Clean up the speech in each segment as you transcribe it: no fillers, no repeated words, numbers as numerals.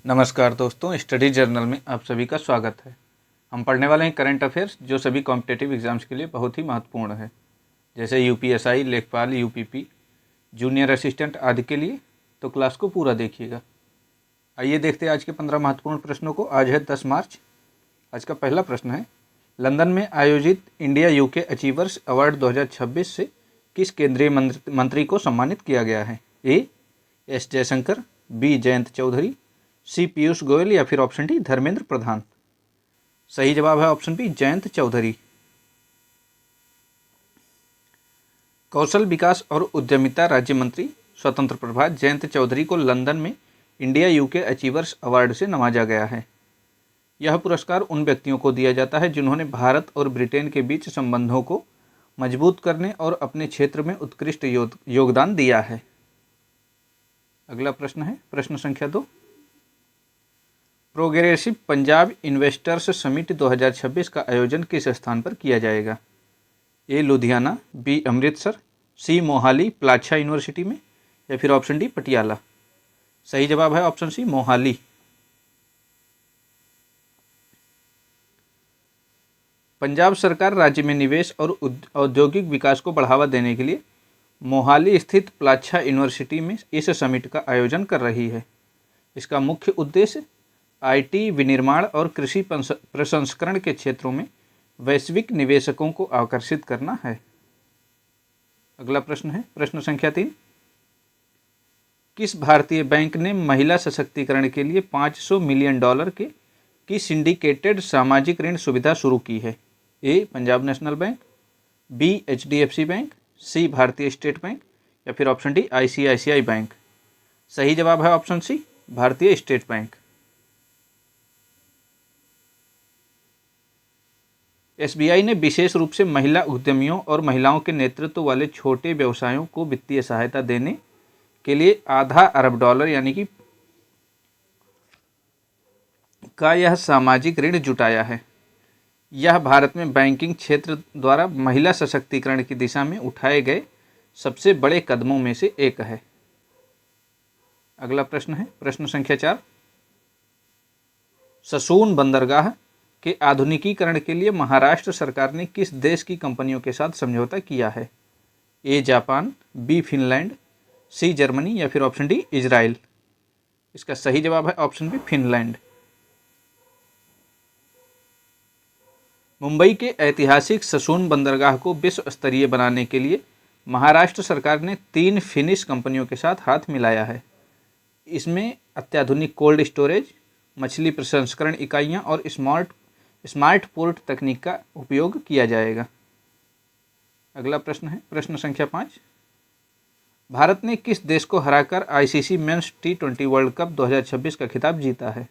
नमस्कार दोस्तों, study journal में आप सभी का स्वागत है। हम पढ़ने वाले हैं करंट अफेयर्स जो सभी कॉम्पिटेटिव एग्जाम्स के लिए बहुत ही महत्वपूर्ण है, जैसे यूपीएसआई, लेखपाल, यूपीपी, जूनियर असिस्टेंट आदि के लिए। तो क्लास को पूरा देखिएगा। आइए देखते हैं आज के 15 महत्वपूर्ण प्रश्नों को। आज है 10 मार्च। आज का पहला प्रश्न है, लंदन में आयोजित इंडिया यूके अचीवर्स अवार्ड 2026 से किस केंद्रीय मंत्री को सम्मानित किया गया है? A S Jaishankar, B Jayant Chaudhary, C Piyush Goyal या फिर ऑप्शन डी धर्मेंद्र प्रधान। सही जवाब है ऑप्शन बी जयंत चौधरी। कौशल विकास और उद्यमिता राज्य मंत्री स्वतंत्र प्रभार जयंत चौधरी को लंदन में इंडिया यूके अचीवर्स अवार्ड से नवाजा गया है। यह पुरस्कार उन व्यक्तियों को दिया जाता है जिन्होंने भारत और ब्रिटेन के बीच संबंधों को मजबूत करने और अपने क्षेत्र में उत्कृष्ट योगदान दिया है। अगला प्रश्न है प्रश्न संख्या 2। प्रोग्रेसिव पंजाब इन्वेस्टर्स समिट 2026 का आयोजन किस स्थान पर किया जाएगा? ए लुधियाना, बी अमृतसर, सी मोहाली प्लाछा यूनिवर्सिटी में या फिर ऑप्शन डी पटियाला। सही जवाब है ऑप्शन सी मोहाली। पंजाब सरकार राज्य में निवेश और औद्योगिक विकास को बढ़ावा देने के लिए मोहाली स्थित प्लाछा यूनिवर्सिटी में इस समिट का आयोजन कर रही है। इसका मुख्य उद्देश्य आईटी, विनिर्माण और कृषि प्रसंस्करण के क्षेत्रों में वैश्विक निवेशकों को आकर्षित करना है। अगला प्रश्न है प्रश्न संख्या 3। किस भारतीय बैंक ने महिला सशक्तिकरण के लिए $500 मिलियन की सिंडिकेटेड सामाजिक ऋण सुविधा शुरू की है? A Punjab national bank, B HDFC bank, C Bharatiya state bank या फिर ऑप्शन डी आईसीआईसीआई बैंक। सही जवाब है ऑप्शन सी भारतीय स्टेट बैंक। एसबीआई ने विशेष रूप से महिला उद्यमियों और महिलाओं के नेतृत्व वाले छोटे व्यवसायों को वित्तीय सहायता देने के लिए $0.5 अरब यानी कि का यह सामाजिक ऋण जुटाया है। यह भारत में बैंकिंग क्षेत्र द्वारा महिला सशक्तिकरण की दिशा में उठाए गए सबसे बड़े कदमों में से एक है। अगला प्रश्न है प्रश्न संख्या 4। ससून बंदरगाह के आधुनिकीकरण के लिए महाराष्ट्र सरकार ने किस देश की कंपनियों के साथ समझौता किया है? A Japan, B Finland, C Germany या फिर ऑप्शन डी इजराइल। इसका सही जवाब है ऑप्शन बी फिनलैंड। मुंबई के ऐतिहासिक ससून बंदरगाह को विश्व स्तरीय बनाने के लिए महाराष्ट्र सरकार ने 3 फिनिश कंपनियों के साथ हाथ मिलाया है। इसमें अत्याधुनिक कोल्ड स्टोरेज, मछली प्रसंस्करण इकाइयां और स्मार्ट पोर्ट तकनीक का उपयोग किया जाएगा। अगला प्रश्न है प्रश्न संख्या 5। भारत ने किस देश को हराकर ICC men's T20 world cup 2026 का खिताब जीता है?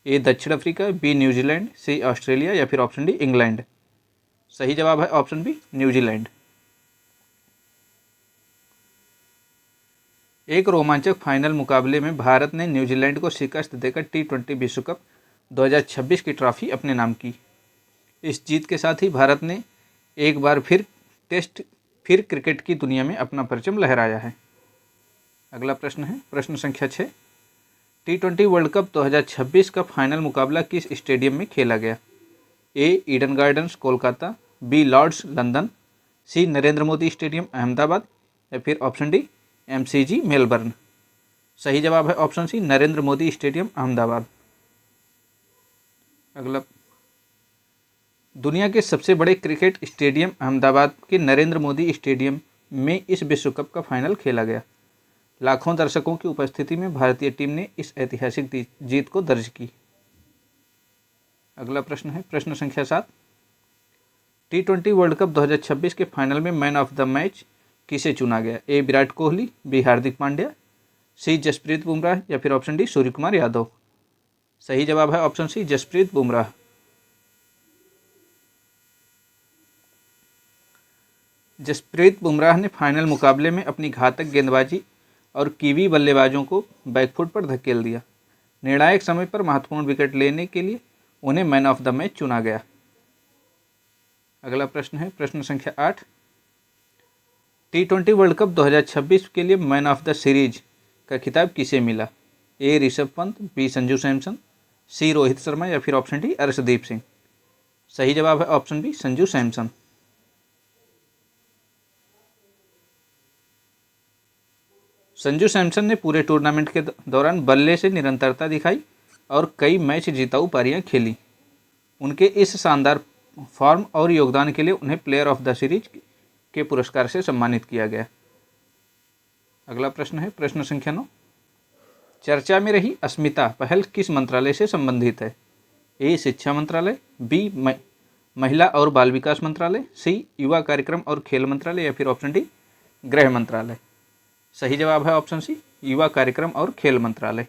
ए दक्षिण अफ्रीका, बी न्यूजीलैंड, सी ऑस्ट्रेलिया या फिर ऑप्शन डी इंग्लैंड। सही जवाब है ऑप्शन बी न्यूजीलैंड। एक रोमांचक फाइनल मुकाबले में भारत ने न्यूजीलैंड को शिकस्त देकर T20 विश्व कप 2026 की ट्रॉफी अपने नाम की। इस जीत के साथ ही भारत ने एक बार फिर क्रिकेट की दुनिया में अपना परचम लहराया है। अगला प्रश्न है प्रश्न संख्या 6। T20 वर्ल्ड कप 2026 का फाइनल मुकाबला किस स्टेडियम में खेला गया? A Eden Gardens Kolkata, B Lord's London, C Narendra Modi stadium Ahmedabad या फिर ऑप्शन डी MCG मेलबर्न। सही जवाब है option C Narendra Modi stadium Ahmedabad. अगला, दुनिया के सबसे बड़े क्रिकेट स्टेडियम अहमदाबाद के नरेंद्र मोदी स्टेडियम में इस विश्व कप का फाइनल खेला गया। लाखों दर्शकों की उपस्थिति में भारतीय टीम ने इस ऐतिहासिक जीत को दर्ज की। अगला प्रश्न है प्रश्न संख्या 7। T20 वर्ल्ड कप 2026 के फाइनल में मैन ऑफ द मैच किसे चुना गया? ए विराट कोहली, बी हार्दिक पांड्या, सी जसप्रीत बुमराह या फिर ऑप्शन डी सूर्य कुमार यादव। सही जवाब है ऑप्शन सी जसप्रीत बुमराह। जसप्रीत बुमराह ने फाइनल मुकाबले में अपनी घातक गेंदबाजी और कीवी बल्लेबाजों को बैकफुट पर धकेल दिया। निर्णायक समय पर महत्वपूर्ण विकेट लेने के लिए उन्हें मैन ऑफ द मैच चुना गया। अगला प्रश्न है प्रश्न संख्या 8। T20 वर्ल्ड कप 2026 के लिए मैन ऑफ द सीरीज का खिताब किसे मिला? ए ऋषभ पंत, बी संजू सैमसन, सी रोहित शर्मा या फिर ऑप्शन डी अर्शदीप सिंह। सही जवाब है ऑप्शन बी संजू सैमसन। संजू सैमसन ने पूरे टूर्नामेंट के दौरान बल्ले से निरंतरता दिखाई और कई मैच जीताऊ पारियां खेली। उनके इस शानदार फॉर्म और योगदान के लिए उन्हें प्लेयर ऑफ द सीरीज के पुरस्कार से सम्मानित किया गया। अगला प्रश्न है प्रश्न संख्या 9। चर्चा में रही अस्मिता पहल किस मंत्रालय से संबंधित है? ए शिक्षा मंत्रालय, बी महिला और बाल विकास मंत्रालय, सी युवा कार्यक्रम और खेल मंत्रालय या फिर ऑप्शन डी गृह मंत्रालय। सही जवाब है ऑप्शन सी युवा कार्यक्रम और खेल मंत्रालय।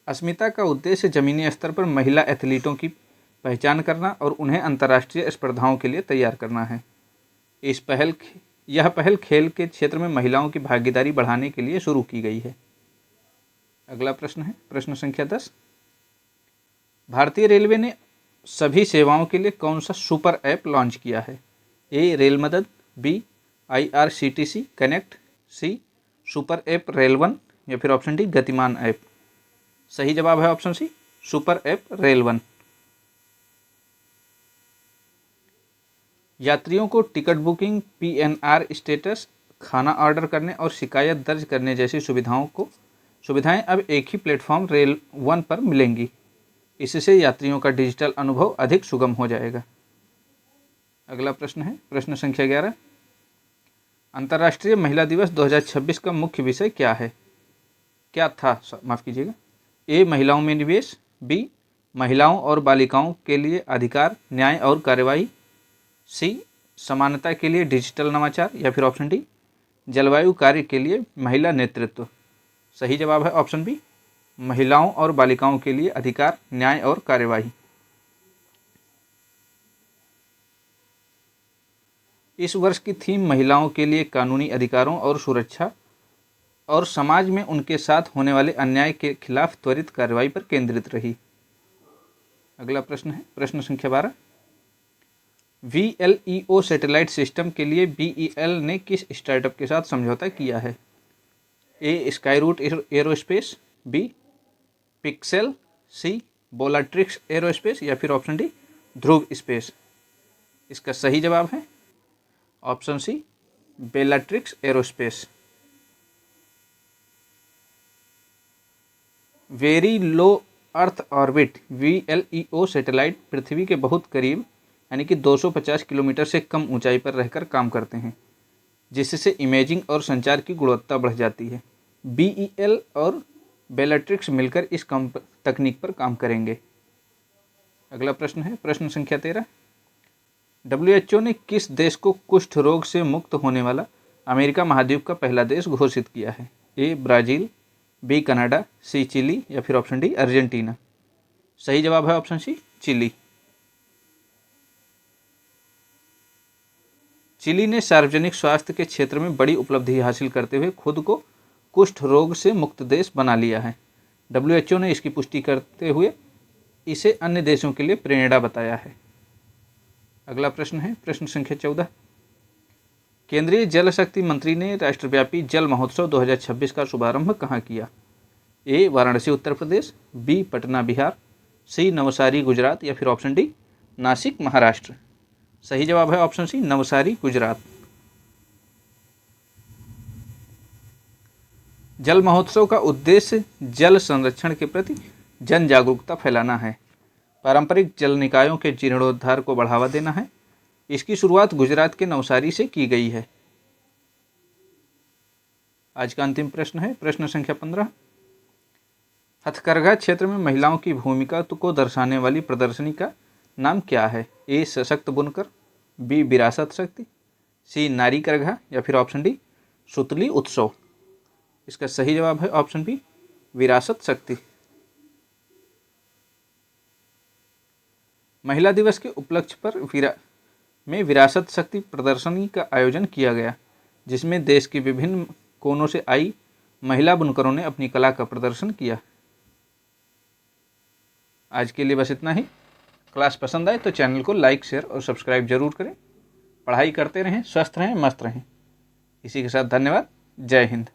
अस्मिता का उद्देश्य जमीनी स्तर पर महिला एथलीटों की पहचान करना और उन्हें अंतर्राष्ट्रीय स्पर्धाओं के लिए तैयार करना है। यह पहल खेल के क्षेत्र में महिलाओं की भागीदारी बढ़ाने के लिए शुरू की गई है। अगला प्रश्न है प्रश्न संख्या 10। भारतीय रेलवे ने सभी सेवाओं के लिए कौन सा सुपर ऐप लॉन्च किया है? A rail Madad, B IRCTC connect, C super app rail one या फिर ऑप्शन डी गतिमान ऐप। सही जवाब है option C super app rail one. यात्रियों को टिकट बुकिंग, PNR स्टेटस, खाना ऑर्डर करने और शिकायत दर्ज करने जैसी सुविधाएं अब एक ही प्लेटफॉर्म रेल वन पर मिलेंगी। इससे यात्रियों का डिजिटल अनुभव अधिक सुगम हो जाएगा। अगला प्रश्न है प्रश्न संख्या 11। अंतर्राष्ट्रीय महिला दिवस 2026 का मुख्य विषय क्या था? माफ़ कीजिएगा। ए महिलाओं में निवेश, बी महिलाओं और बालिकाओं के लिए अधिकार, न्याय और कार्यवाही, सी समानता के लिए डिजिटल नवाचार या फिर ऑप्शन डी जलवायु कार्य के लिए महिला नेतृत्व। सही जवाब है ऑप्शन बी महिलाओं और बालिकाओं के लिए अधिकार, न्याय और कार्यवाही। इस वर्ष की थीम महिलाओं के लिए कानूनी अधिकारों और सुरक्षा और समाज में उनके साथ होने वाले अन्याय के खिलाफ त्वरित कार्रवाई पर केंद्रित रही। अगला प्रश्न है प्रश्न संख्या 12। VLEO सैटेलाइट सिस्टम के लिए BEL ने किस स्टार्टअप के साथ समझौता किया है? ए स्काईरूट एरोस्पेस, बी पिक्सेल, सी बोलाट्रिक्स एरोस्पेस या फिर ऑप्शन डी ध्रुव स्पेस। इसका सही जवाब है option C Bellatrix Aerospace. Very low earth orbit VLEO satellite पृथ्वी के बहुत करीब यानी कि 250 किलोमीटर से कम ऊंचाई पर रहकर काम करते हैं, जिससे इमेजिंग और संचार की गुणवत्ता बढ़ जाती है। BEL और बेलाट्रिक्स मिलकर इस तकनीक पर काम करेंगे। अगला प्रश्न है प्रश्न संख्या 13। WHO ने किस देश को कुष्ठ रोग से मुक्त होने वाला अमेरिका महाद्वीप का पहला देश घोषित किया है? ए ब्राज़ील, बी कनाडा, सी चिली या फिर ऑप्शन डी अर्जेंटीना। सही जवाब है ऑप्शन सी चिली। चिली ने सार्वजनिक स्वास्थ्य के क्षेत्र में बड़ी उपलब्धि हासिल करते हुए खुद को कुष्ठ रोग से मुक्त देश बना लिया है। WHO ने इसकी पुष्टि करते हुए इसे अन्य देशों के लिए प्रेरणा बताया है। अगला प्रश्न है प्रश्न संख्या 14। केंद्रीय जल शक्ति मंत्री ने राष्ट्रव्यापी जल महोत्सव 2026 का शुभारंभ कहाँ किया? ए वाराणसी उत्तर प्रदेश, बी पटना बिहार, सी नवसारी गुजरात या फिर ऑप्शन डी नासिक महाराष्ट्र। सही जवाब है ऑप्शन सी नवसारी गुजरात। जल महोत्सव का उद्देश्य जल संरक्षण के प्रति जन जागरूकता फैलाना है, पारंपरिक जल निकायों के जीर्णोद्धार को बढ़ावा देना है। इसकी शुरुआत गुजरात के नवसारी से की गई है। आज का अंतिम प्रश्न है प्रश्न संख्या 15। हथकरघा क्षेत्र में महिलाओं की भूमिका को दर्शाने वाली प्रदर्शनी का नाम क्या है? ए सशक्त बुनकर, बी विरासत शक्ति, सी नारी करघा या फिर ऑप्शन डी सुतली उत्सव। इसका सही जवाब है ऑप्शन बी विरासत शक्ति। महिला दिवस के उपलक्ष्य पर विरासत शक्ति प्रदर्शनी का आयोजन किया गया, जिसमें देश के विभिन्न कोनों से आई महिला बुनकरों ने अपनी कला का प्रदर्शन किया। आज के लिए बस इतना ही। क्लास पसंद आए तो चैनल को लाइक, शेयर और सब्सक्राइब जरूर करें। पढ़ाई करते रहें, स्वस्थ रहें, मस्त रहें। इसी के साथ धन्यवाद। जय हिंद।